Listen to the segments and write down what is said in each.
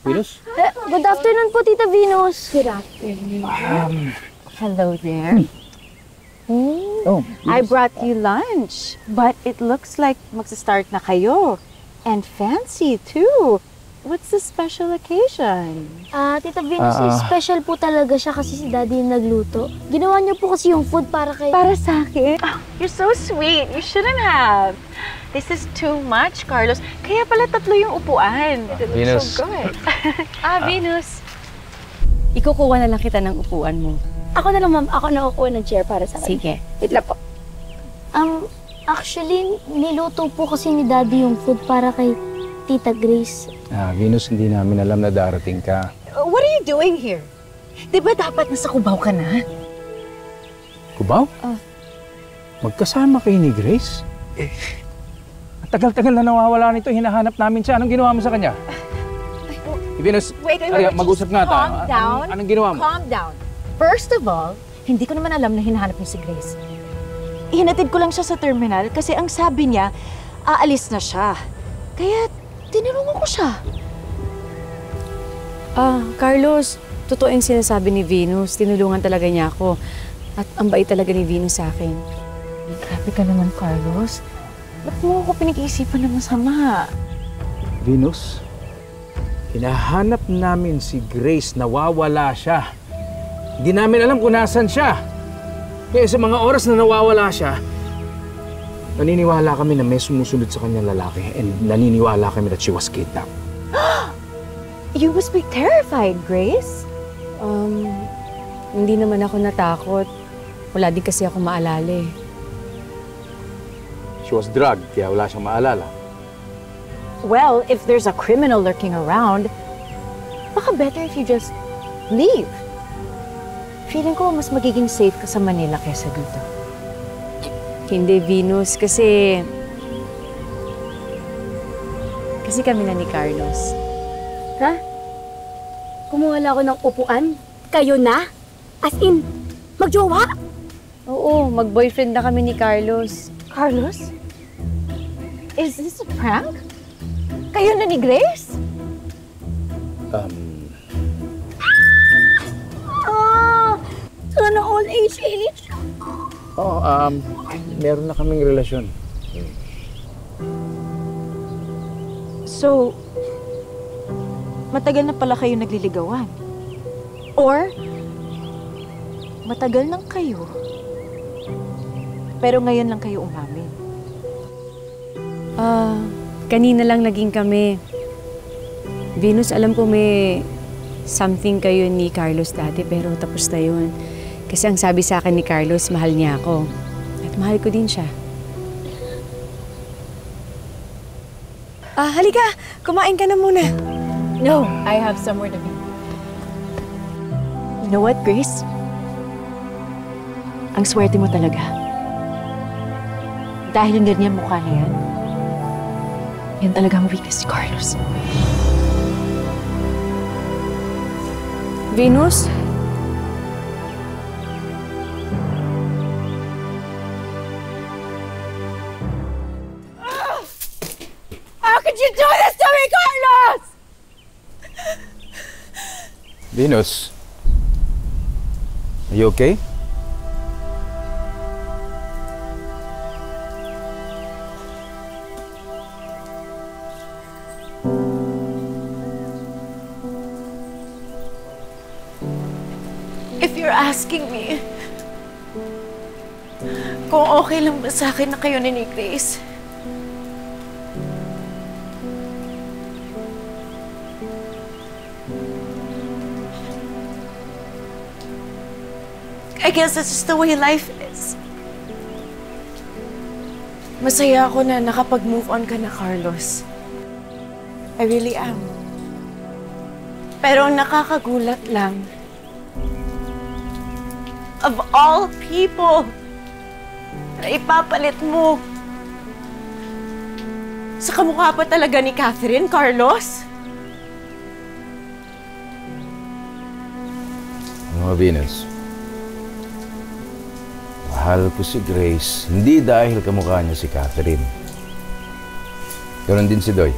Venus? Good afternoon po, Tita Venus. Good afternoon. Hello there. Oh, I brought you lunch, but it looks like magsa-start na kayo. And fancy, too. What's the special occasion? Tita Venus, special po talaga siya kasi si Daddy yung nagluto. Ginawa niyo po kasi yung food para kay... Para sa akin? Oh, you're so sweet. You shouldn't have. This is too much, Carlos. Kaya pala tatlo yung upuan. It looks Venus. so good. Venus. Ikukuha na lang kita ng upuan mo. Ako na lang, ma'am. Ako na kukuha ng chair para sa kanya. Sige. Wait lang po. Actually, niluto po kasi ni Daddy yung food para kay Tita Grace. Venus, hindi namin alam na darating ka. What are you doing here? Di ba dapat nasa Cubao ka na? Cubao? Magkasama kayo ni Grace? Tagal-tagal na nawawala nito, hinahanap namin siya. Anong ginawa mo sa kanya? Venus, Wait. mag-usap nga tayo. Calm down. Anong ginawa mo? Calm down. First of all, hindi ko naman alam na hinahanap niyo si Grace. Ihinatid ko lang siya sa terminal kasi ang sabi niya, aalis na siya. Kaya tinulungan ko siya. Carlos, totoo yung sinasabi ni Venus. Tinulungan talaga niya ako. At ang bait talaga ni Venus sa akin. Grabe ka naman, Carlos. Ba't mo ako pinag-iisipan ng masama? Venus, hinahanap namin si Grace, nawawala siya. Hindi namin alam kung nasan siya. Kaya sa mga oras na nawawala siya, naniniwala kami na may sumusunod sa kanyang lalaki and naniniwala kami that she was kidnapped. You must be terrified, Grace. Hindi naman ako natakot. Wala din kasi ako maalala eh. She was drugged, kaya wala siyang maalala. Well, if there's a criminal lurking around, baka better if you just leave. Feeling ko mas magiging safe ka sa Manila kaysa dito. Hindi, Venus, kasi kami na ni Carlos. Ha? Kumuha lang ako ng upuan? Kayo na? As in, magjowa? Oo, mag-boyfriend na kami ni Carlos. Carlos? Is this a prank? Kayo na ni Grace? Sana all age. Meron na kaming relasyon. So, matagal na pala kayo nagliligawan? Or, matagal nang kayo, pero ngayon lang kayo umamin? Kanina lang naging kami. Venus, alam ko may something kayo ni Carlos dati, pero tapos na yun. Kasi ang sabi sa akin ni Carlos, mahal niya ako. At mahal ko din siya. Halika! Kumain ka na muna. No, I have somewhere to be. You know what, Grace? Ang swerte mo talaga. Dahil yung ganyan mukha na yan, yan talaga ang weakness si Carlos. Venus? How could you do this to me, Carlos? Venus, are you okay? If you're asking me kung okay lang ba sa akin na kayo ni Grace, I guess that's just the way life is. Masaya ako na nakapag-move on ka na, Carlos. I really am. Pero ang nakakagulat lang, of all people na ipapalit mo sa kamukha pa talaga ni Catherine, Carlos? Mga Venus, mahal ko si Grace, hindi dahil kamukha niya si Catherine. Ganon din si Doy.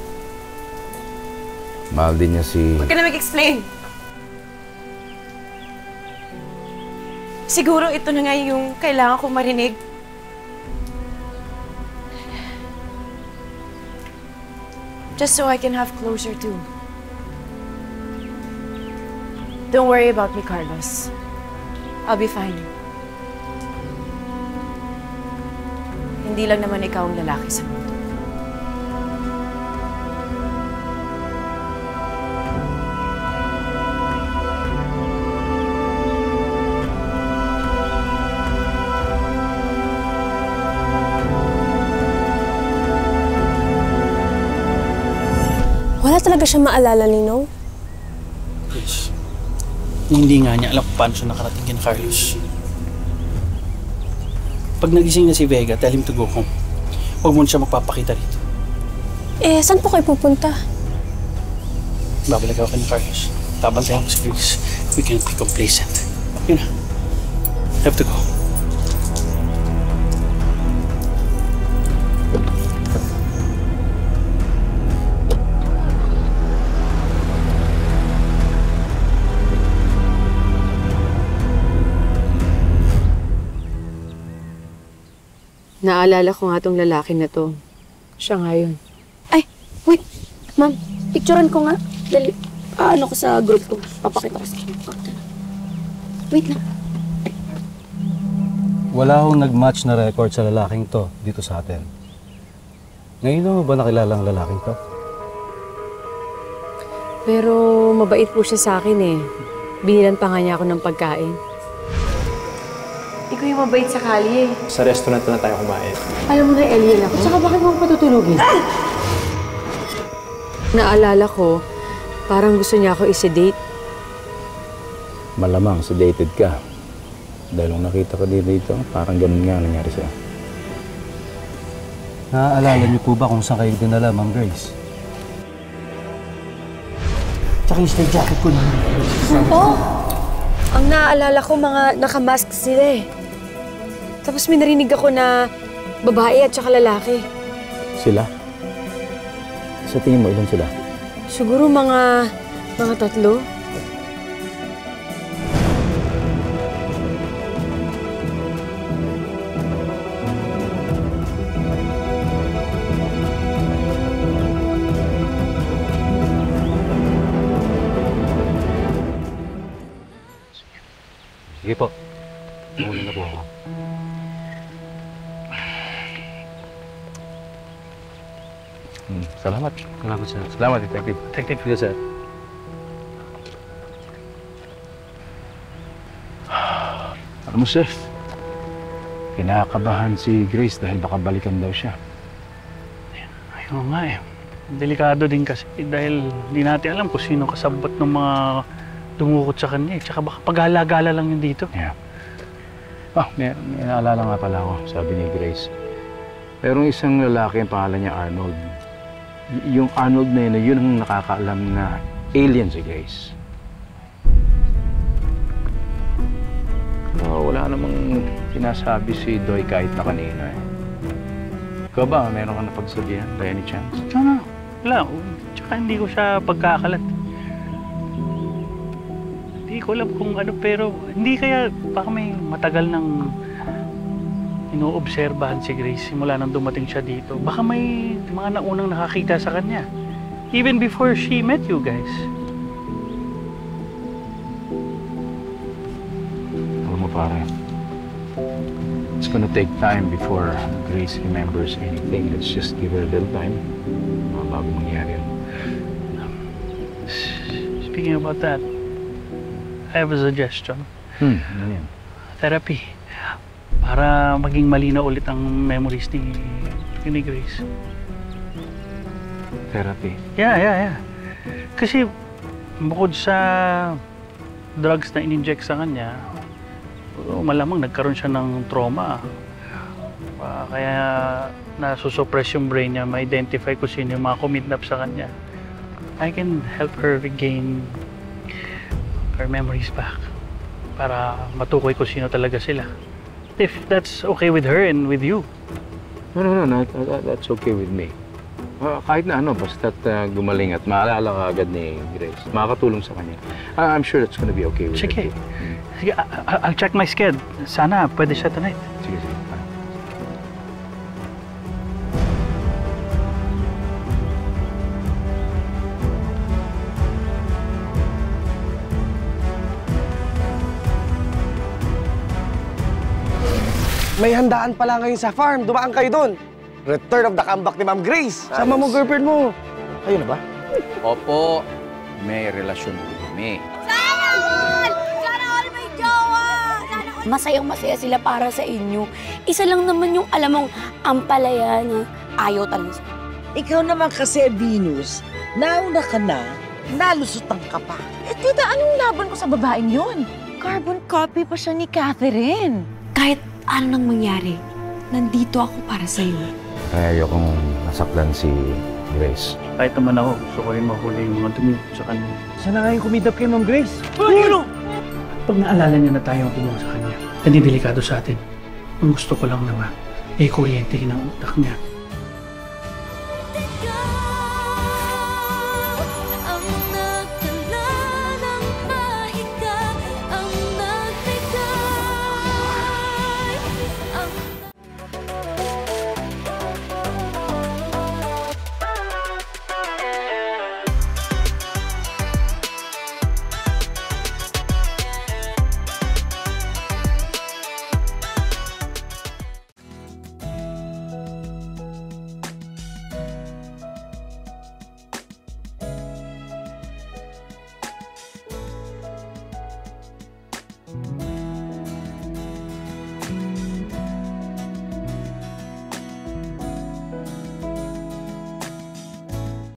Mahal din niya si... Huwag ka na mag-explain. Siguro ito na nga yung kailangan kong marinig. Just so I can have closure too. Don't worry about me, Carlos. I'll be fine. Hindi lang naman ikaw ang lalaki sa mundo. Wala talaga siya maalala, Ninong. Yes. Hindi nga niya alam kung paano siya nakarating kay Carlos. Pag nagising na si Vega, tell him to go home. Huwag mo na siya magpapakita rito. Eh, saan po kayo pupunta? Babalik ako kay Carlos. Tabantayan ko si Grace. We can't be complacent. Yun na. Have to go. Naalala ko nga tong lalaki na to. Siya nga yun. Ay, wait. Ma'am, picturean ko nga. Dali, ano ko sa group ko. Papakita ko sa inyo. Wait lang. Wala akong nag-match na record sa lalaking to dito sa atin. Ngayon mo ba nakilala ang lalaking to? Pero mabait po siya sa akin eh. Binilan pa nga niya ako ng pagkain. Ikaw yung mabait sa kalye. Sa restaurant na tayo kumain. Alam mo na, alien ako. Tsaka bakit mo ako patutulugin? Naalala ko, parang gusto niya ako i-sedate. Malamang sedated ka. Dahil nung nakita ko dito, parang ganun nga nangyari sa'yo. Naaalala niyo po ba kung saan kayo dinala, Ma'am Grace? Tsaka yung stay jacket ko na. Ang naaalala ko, mga nakamask sila eh. Tapos may narinig ako na babae at saka lalaki. Sila? Sa tingin mo, ilan sila? Siguro mga 3. Sige po. Muna na po ako. Salamat. Salamat, sir. Salamat, Detective. Detective. Yes, sir. Alam mo, Chef, kinakabahan si Grace dahil baka balikan daw siya. Ayun nga eh. Delikado din kasi dahil hindi natin alam kung sino kasabot ng mga dumukot sa kanya eh. Tsaka baka pag-gala-gala lang yun dito. Yeah. May naalala nga pala ako, sabi ni Grace. Merong isang lalaki, ang pangalan niya Arnold. Yung Arnold na yun ang nakakaalam na alien si Grace. Wala namang sinasabi si Doy kahit na kanino eh. Ikaw ba, meron ka napagsabihan by any chance? No. Wala. Tsaka hindi ko siya pagkakalat. Hindi ko alam kung ano pero hindi kaya baka may matagal nang inoobserbahan si Grace simula nang dumating siya dito. Baka may mga naunang nakakita sa kanya. Even before she met you guys. Alam mo pare, it's gonna take time before Grace remembers anything. Let's just give her a little time. Mga bago mangyari yun. Speaking about that, I have a suggestion. Ano yan? Therapy. Para maging malinaw ulit ang memories ni Grace. Therapy? Yeah. Kasi bukod sa drugs na in-inject sa kanya, malamang nagkaroon siya ng trauma. Kaya nasusuppress yung brain niya, ma-identify kung sino yung mga kumidnap sa kanya. I can help her regain her memories back para matukoy kung sino talaga sila. If that's okay with her and with you. No. That's okay with me. Kahit na ano, basta't gumaling at maalala ka agad ni Grace. Makakatulong sa kanya. I'm sure that's gonna be okay with Sige. her. Sige, I'll check my schedule. Sana pwede siya tonight. Sige. May handaan pala ngayon sa farm. Dumaan kayo doon. Return of the comeback ni Ma'am Grace. Sama mo girlfriend mo. Ayun na ba? Opo, may relasyon po kami. Masayang-masaya sila para sa inyo. Isa lang naman yung alam mong ampalaya na ayaw talaga sa'yo. Ikaw naman kasi, Venus, nauna ka na, nalusutan ka pa. Eh, tita, anong laban ko sa babaeng yun? Carbon copy pa siya ni Catherine. Kahit ano nang mangyari, nandito ako para sa'yo. Kaya ayokong nasaktan si Grace. Kahit naman ako, gusto ko rin mahuli yung mga dumi sa kanya. Sana nga yung kumidap kay Ma'am Grace. Pag naalala niya na tayo ang kumuha sa kanya, hindi delikado sa atin. Ang gusto ko lang naman, kuryente ng utak niya.